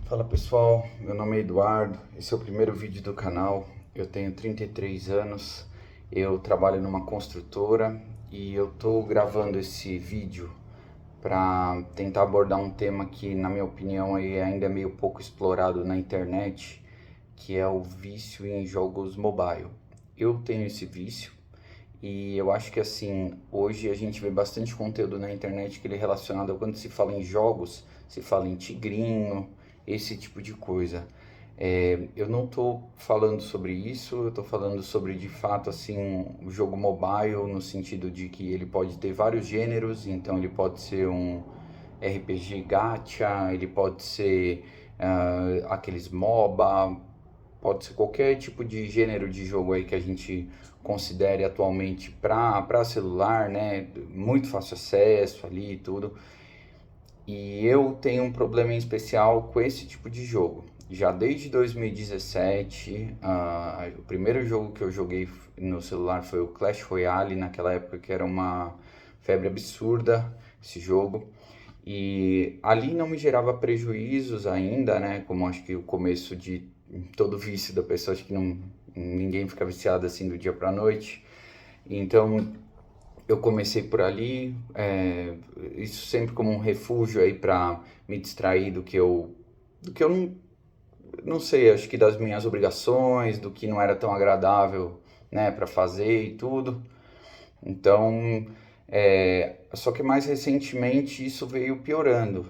Fala pessoal, meu nome é Eduardo, esse é o primeiro vídeo do canal. Eu tenho 33 anos, eu trabalho numa construtora e eu tô gravando esse vídeo para tentar abordar um tema que, na minha opinião, ainda é meio pouco explorado na internet, que é o vício em jogos mobile. Eu tenho esse vício e eu acho que assim, hoje a gente vê bastante conteúdo na internet que ele é relacionado a quando se fala em jogos, se fala em tigrinho, esse tipo de coisa. Eu não estou falando sobre isso, eu estou falando sobre de fato assim o jogo mobile no sentido de que ele pode ter vários gêneros, então ele pode ser um RPG gacha, ele pode ser aqueles MOBA, pode ser qualquer tipo de gênero de jogo aí que a gente considere atualmente para celular, né? Muito fácil acesso ali e tudo. E eu tenho um problema em especial com esse tipo de jogo. Já desde 2017, o primeiro jogo que eu joguei no celular foi o Clash Royale, naquela época que era uma febre absurda esse jogo. E ali não me gerava prejuízos ainda, né? Como acho que o começo de todo vício da pessoa, acho que não, ninguém fica viciado assim do dia para noite. Então eu comecei por ali, isso sempre como um refúgio aí para me distrair do que eu não sei, acho que das minhas obrigações, do que não era tão agradável, né, para fazer e tudo. Então, só que mais recentemente isso veio piorando.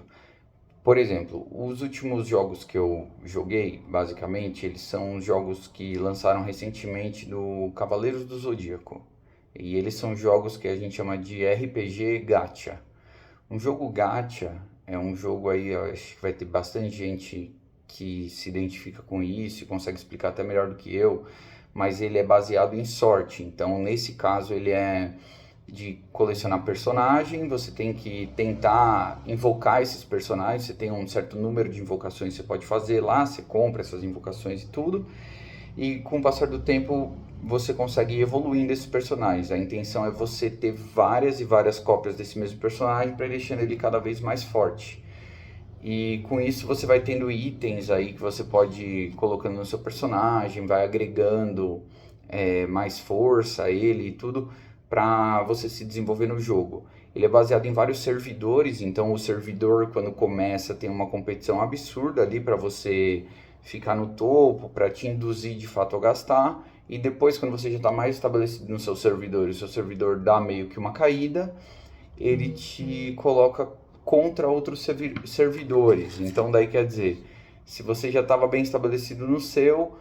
Por exemplo, os últimos jogos que eu joguei, basicamente, eles são jogos que lançaram recentemente do Cavaleiros do Zodíaco. E eles são jogos que a gente chama de RPG Gacha. Um jogo gacha é um jogo aí, eu acho que vai ter bastante gente que se identifica com isso e consegue explicar até melhor do que eu, mas ele é baseado em sorte. Então, nesse caso, ele é de colecionar personagem, você tem que tentar invocar esses personagens, você tem um certo número de invocações que você pode fazer lá, você compra essas invocações e tudo, e com o passar do tempo você consegue ir evoluindo esses personagens. A intenção é você ter várias e várias cópias desse mesmo personagem para ele deixando ele cada vez mais forte. E com isso você vai tendo itens aí que você pode ir colocando no seu personagem, vai agregando mais força a ele e tudo para você se desenvolver no jogo. Ele é baseado em vários servidores, então o servidor quando começa tem uma competição absurda ali para você ficar no topo, para te induzir de fato a gastar. E depois quando você já está mais estabelecido no seu servidor, e o seu servidor dá meio que uma caída, ele te coloca contra outros servidores. Então daí quer dizer, se você já estava bem estabelecido no seu,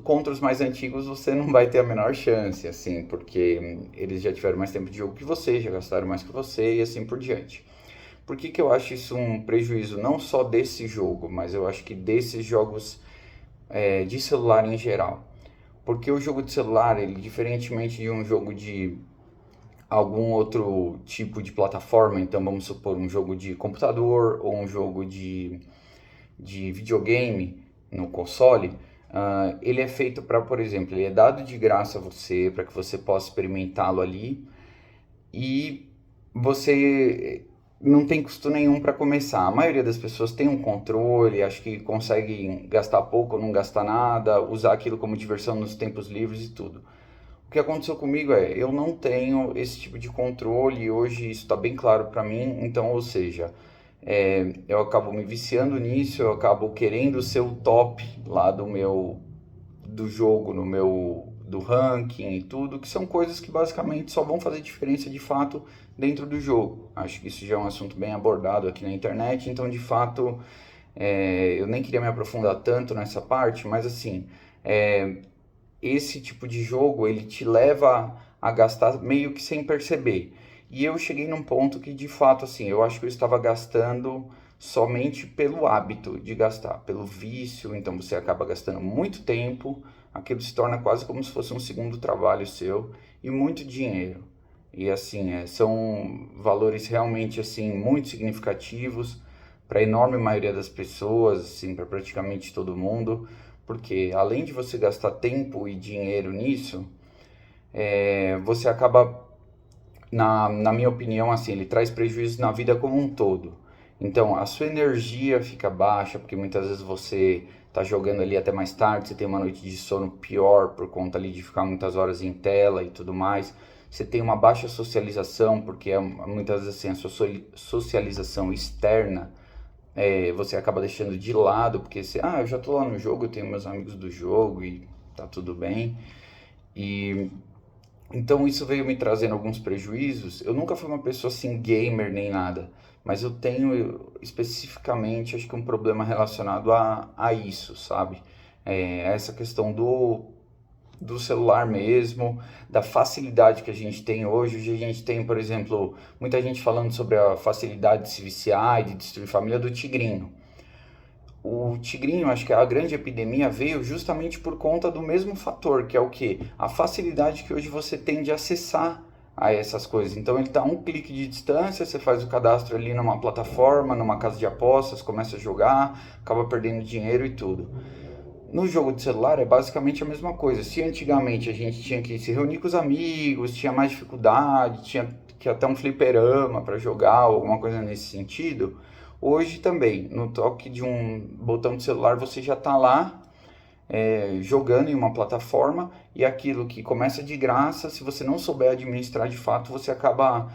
contra os mais antigos você não vai ter a menor chance, assim, porque eles já tiveram mais tempo de jogo que você, já gastaram mais que você e assim por diante. Por que eu acho isso um prejuízo não só desse jogo, mas eu acho que desses jogos de celular em geral? Porque o jogo de celular, ele diferentemente de um jogo de algum outro tipo de plataforma, então vamos supor um jogo de computador ou um jogo de videogame no console, ele é feito para, por exemplo, ele é dado de graça a você, para que você possa experimentá-lo ali e você não tem custo nenhum para começar. A maioria das pessoas tem um controle, acho que consegue gastar pouco ou não gastar nada, usar aquilo como diversão nos tempos livres e tudo. O que aconteceu comigo eu não tenho esse tipo de controle e hoje isso está bem claro para mim, então, ou seja, eu acabo me viciando nisso, eu acabo querendo ser o top lá do jogo, no meu do ranking e tudo, que são coisas que basicamente só vão fazer diferença de fato dentro do jogo. Acho que isso já é um assunto bem abordado aqui na internet, então de fato eu nem queria me aprofundar tanto nessa parte, mas assim, esse tipo de jogo ele te leva a gastar meio que sem perceber. E eu cheguei num ponto que de fato assim, eu acho que eu estava gastando somente pelo hábito de gastar, pelo vício, então você acaba gastando muito tempo, aquilo se torna quase como se fosse um segundo trabalho seu e muito dinheiro. E assim, são valores realmente assim muito significativos para a enorme maioria das pessoas, assim, para praticamente todo mundo, porque além de você gastar tempo e dinheiro nisso, você acaba, na minha opinião, assim, ele traz prejuízos na vida como um todo. Então a sua energia fica baixa, porque muitas vezes você tá jogando ali até mais tarde, você tem uma noite de sono pior por conta ali de ficar muitas horas em tela e tudo mais. Você tem uma baixa socialização, porque muitas vezes assim, a sua socialização externa você acaba deixando de lado, porque você, eu já tô lá no jogo, eu tenho meus amigos do jogo e tá tudo bem. E então isso veio me trazendo alguns prejuízos. Eu nunca fui uma pessoa assim gamer nem nada, mas eu tenho especificamente acho que um problema relacionado a isso, sabe? Essa questão do celular mesmo, da facilidade que a gente tem hoje. Hoje a gente tem, por exemplo, muita gente falando sobre a facilidade de se viciar e de destruir família do tigrinho. O tigrinho, acho que a grande epidemia veio justamente por conta do mesmo fator, que é o que? A facilidade que hoje você tem de acessar a essas coisas. Então ele está a um clique de distância, você faz o cadastro ali numa plataforma, numa casa de apostas, começa a jogar, acaba perdendo dinheiro e tudo. No jogo de celular é basicamente a mesma coisa. Se antigamente a gente tinha que se reunir com os amigos, tinha mais dificuldade, tinha que ir até um fliperama para jogar, alguma coisa nesse sentido, hoje também, no toque de um botão de celular, você já está lá jogando em uma plataforma, e aquilo que começa de graça, se você não souber administrar de fato, você acaba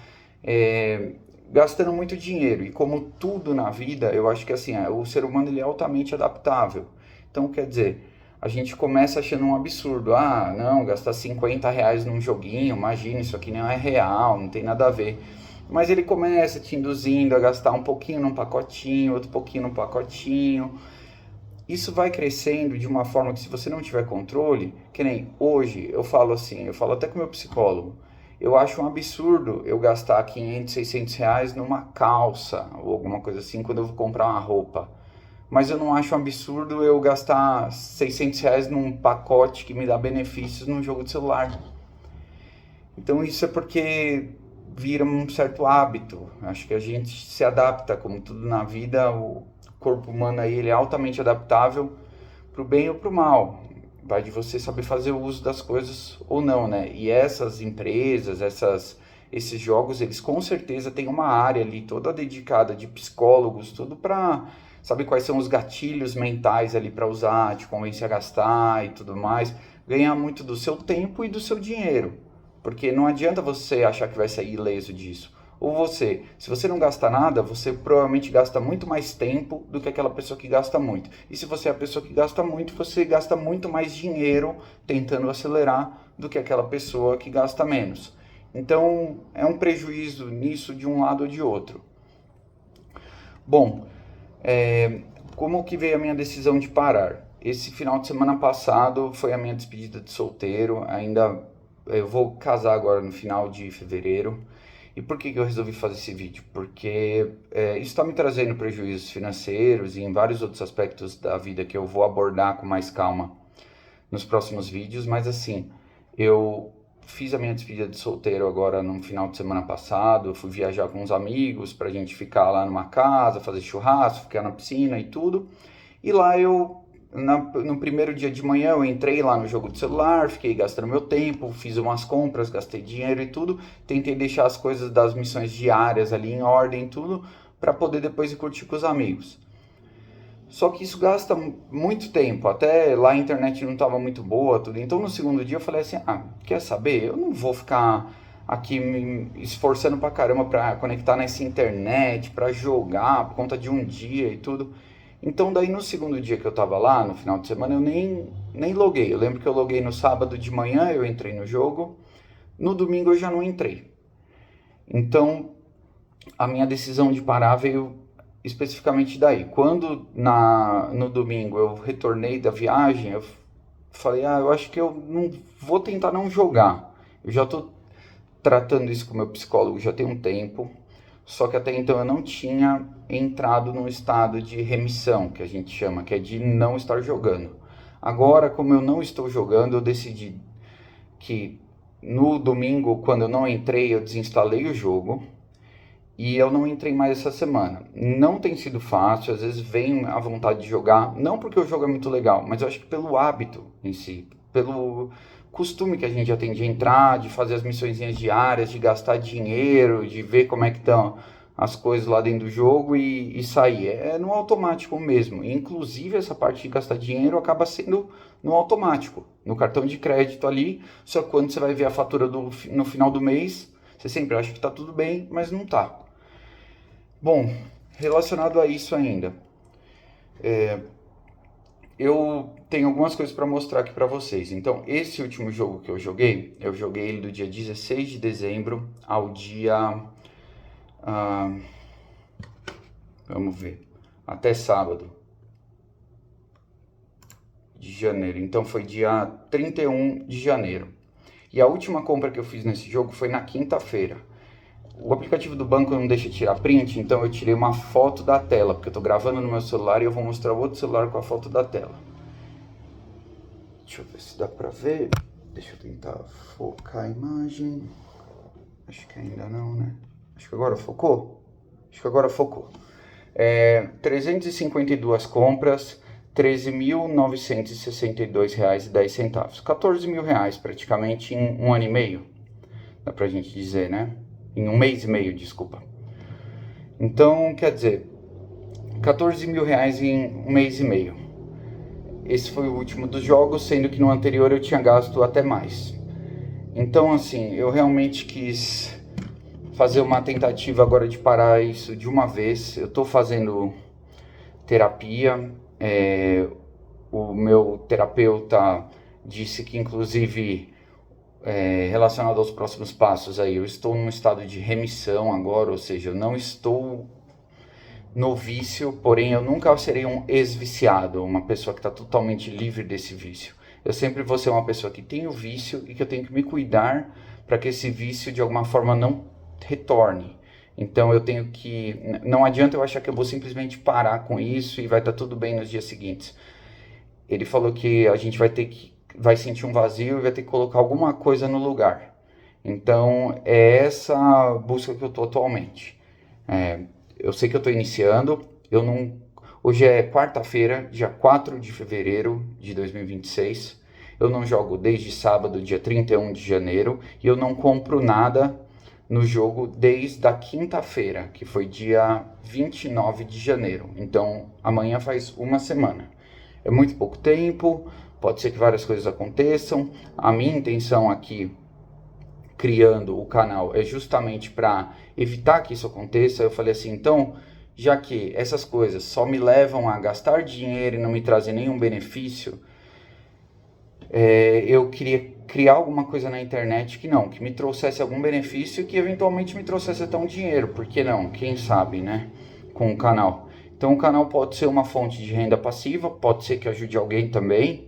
gastando muito dinheiro. E como tudo na vida, eu acho que assim, o ser humano ele é altamente adaptável. Então, quer dizer, a gente começa achando um absurdo. Não, gastar R$ 50 num joguinho, imagina, isso aqui não é real, não tem nada a ver. Mas ele começa te induzindo a gastar um pouquinho num pacotinho, outro pouquinho num pacotinho. Isso vai crescendo de uma forma que, se você não tiver controle, que nem hoje, eu falo assim, eu falo até com o meu psicólogo, eu acho um absurdo eu gastar 500, R$ 600 numa calça, ou alguma coisa assim, quando eu vou comprar uma roupa. Mas eu não acho um absurdo eu gastar R$ 600 num pacote que me dá benefícios num jogo de celular. Então isso é porque vira um certo hábito. Acho que a gente se adapta, como tudo na vida, o corpo humano aí, ele é altamente adaptável para o bem ou para o mal. Vai de você saber fazer o uso das coisas ou não, né? E essas empresas, esses jogos, eles com certeza têm uma área ali toda dedicada de psicólogos, tudo para saber quais são os gatilhos mentais ali para usar, te convencer a gastar e tudo mais. Ganhar muito do seu tempo e do seu dinheiro. Porque não adianta você achar que vai sair ileso disso. Ou você, se você não gasta nada, você provavelmente gasta muito mais tempo do que aquela pessoa que gasta muito. E se você é a pessoa que gasta muito, você gasta muito mais dinheiro tentando acelerar do que aquela pessoa que gasta menos. Então, é um prejuízo nisso de um lado ou de outro. Bom, como que veio a minha decisão de parar? Esse final de semana passado foi a minha despedida de solteiro. Eu vou casar agora no final de fevereiro. E por que eu resolvi fazer esse vídeo? Porque isso está me trazendo prejuízos financeiros e em vários outros aspectos da vida que eu vou abordar com mais calma nos próximos vídeos. Mas assim, eu fiz a minha despedida de solteiro agora no final de semana passado. Eu fui viajar com uns amigos pra gente ficar lá numa casa, fazer churrasco, ficar na piscina e tudo. E lá no primeiro dia de manhã eu entrei lá no jogo de celular, fiquei gastando meu tempo, fiz umas compras, gastei dinheiro e tudo. Tentei deixar as coisas das missões diárias ali em ordem e tudo, para poder depois ir curtir com os amigos. Só que isso gasta muito tempo, até lá a internet não estava muito boa, tudo. Então no segundo dia eu falei assim, quer saber? Eu não vou ficar aqui me esforçando pra caramba pra conectar nessa internet, pra jogar por conta de um dia e tudo. Então daí no segundo dia que eu tava lá, no final de semana, eu nem loguei. Eu lembro que eu loguei no sábado de manhã, eu entrei no jogo. No domingo eu já não entrei. Então a minha decisão de parar veio especificamente daí. Quando no domingo eu retornei da viagem, eu falei, eu acho que eu não vou tentar não jogar. Eu já tô tratando isso com o meu psicólogo já tem um tempo. Só que até então eu não tinha entrado num estado de remissão, que a gente chama, que é de não estar jogando. Agora, como eu não estou jogando, eu decidi que no domingo, quando eu não entrei, eu desinstalei o jogo e eu não entrei mais essa semana. Não tem sido fácil, às vezes vem a vontade de jogar, não porque o jogo é muito legal, mas eu acho que pelo hábito em si, pelo costume que a gente já tem de entrar, de fazer as missõezinhas diárias, de gastar dinheiro, de ver como é que estão as coisas lá dentro do jogo e sair. É no automático mesmo. Inclusive, essa parte de gastar dinheiro acaba sendo no automático, no cartão de crédito ali. Só que quando você vai ver a fatura no final do mês, você sempre acha que está tudo bem, mas não está. Bom, relacionado a isso ainda, eu tenho algumas coisas para mostrar aqui para vocês. Então, esse último jogo que eu joguei ele do dia 16 de dezembro ao dia... vamos ver, até sábado de janeiro. Então, foi dia 31 de janeiro. E a última compra que eu fiz nesse jogo foi na quinta-feira. O aplicativo do banco não deixa tirar print, então eu tirei uma foto da tela, porque eu estou gravando no meu celular e eu vou mostrar o outro celular com a foto da tela. Deixa eu ver se dá pra ver. Deixa eu tentar focar a imagem. Acho que ainda não, né? Acho que agora focou? Acho que agora focou. 352 compras, R$13.962,10. 14 mil reais praticamente em um ano e meio. Dá pra gente dizer, né? Em um mês e meio, desculpa. Então, quer dizer, 14 mil reais em um mês e meio. Esse foi o último dos jogos, sendo que no anterior eu tinha gasto até mais. Então, assim, eu realmente quis fazer uma tentativa agora de parar isso de uma vez. Eu tô fazendo terapia. O meu terapeuta disse que, inclusive, relacionado aos próximos passos aí, eu estou num estado de remissão agora, ou seja, eu não estou no vício, porém eu nunca serei um ex-viciado, uma pessoa que está totalmente livre desse vício. Eu sempre vou ser uma pessoa que tem o vício e que eu tenho que me cuidar para que esse vício de alguma forma não retorne. Então eu tenho que... Não adianta eu achar que eu vou simplesmente parar com isso e vai estar tudo bem nos dias seguintes. Ele falou que a gente vai sentir um vazio e vai ter que colocar alguma coisa no lugar. Então é essa busca que eu estou atualmente. Eu sei que eu estou iniciando, hoje é quarta-feira, dia 4 de fevereiro de 2026, eu não jogo desde sábado, dia 31 de janeiro, e eu não compro nada no jogo desde a quinta-feira, que foi dia 29 de janeiro, então amanhã faz uma semana. É muito pouco tempo, pode ser que várias coisas aconteçam. A minha intenção aqui, criando o canal, é justamente para evitar que isso aconteça. Eu falei assim, então, já que essas coisas só me levam a gastar dinheiro e não me trazem nenhum benefício, eu queria criar alguma coisa na internet que me trouxesse algum benefício e que eventualmente me trouxesse até um dinheiro, por que não? Quem sabe, né? Com o canal. Então o canal pode ser uma fonte de renda passiva, pode ser que ajude alguém também,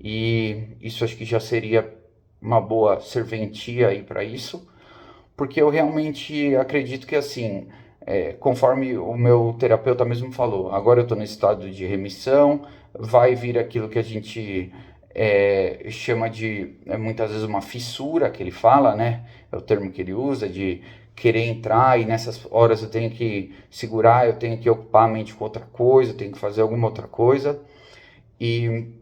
e isso acho que já seria uma boa serventia aí para isso, porque eu realmente acredito que assim, conforme o meu terapeuta mesmo falou, agora eu estou nesse estado de remissão, vai vir aquilo que a gente chama de, muitas vezes, uma fissura, que ele fala, né? É o termo que ele usa, de querer entrar, e nessas horas eu tenho que segurar, eu tenho que ocupar a mente com outra coisa, eu tenho que fazer alguma outra coisa. E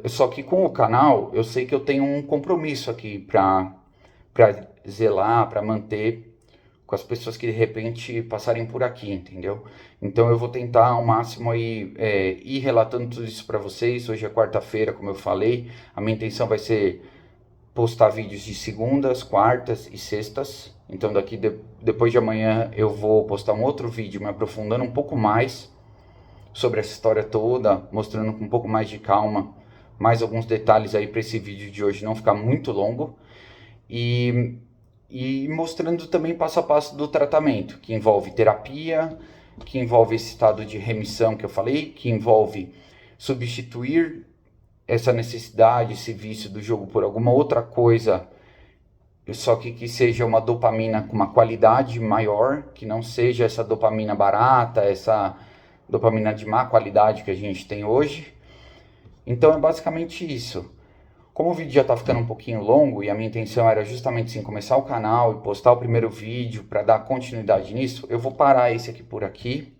só que com o canal eu sei que eu tenho um compromisso aqui para zelar, para manter com as pessoas que de repente passarem por aqui, entendeu? Então eu vou tentar ao máximo aí ir relatando tudo isso para vocês. Hoje é quarta-feira, como eu falei, a minha intenção vai ser postar vídeos de segundas, quartas e sextas. Então depois de amanhã eu vou postar um outro vídeo me aprofundando um pouco mais sobre essa história toda, mostrando com um pouco mais de calma mais alguns detalhes aí para esse vídeo de hoje não ficar muito longo, e mostrando também passo a passo do tratamento, que envolve terapia, que envolve esse estado de remissão que eu falei, que envolve substituir essa necessidade, esse vício do jogo por alguma outra coisa, só que seja uma dopamina com uma qualidade maior, que não seja essa dopamina barata, essa dopamina de má qualidade que a gente tem hoje. Então é basicamente isso. Como o vídeo já está ficando um pouquinho longo e a minha intenção era justamente assim, começar o canal e postar o primeiro vídeo para dar continuidade nisso, eu vou parar esse aqui por aqui.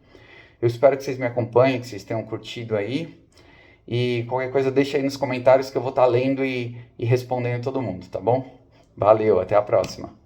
Eu espero que vocês me acompanhem, que vocês tenham curtido aí. E qualquer coisa deixa aí nos comentários que eu vou estar lendo e respondendo todo mundo, tá bom? Valeu, até a próxima.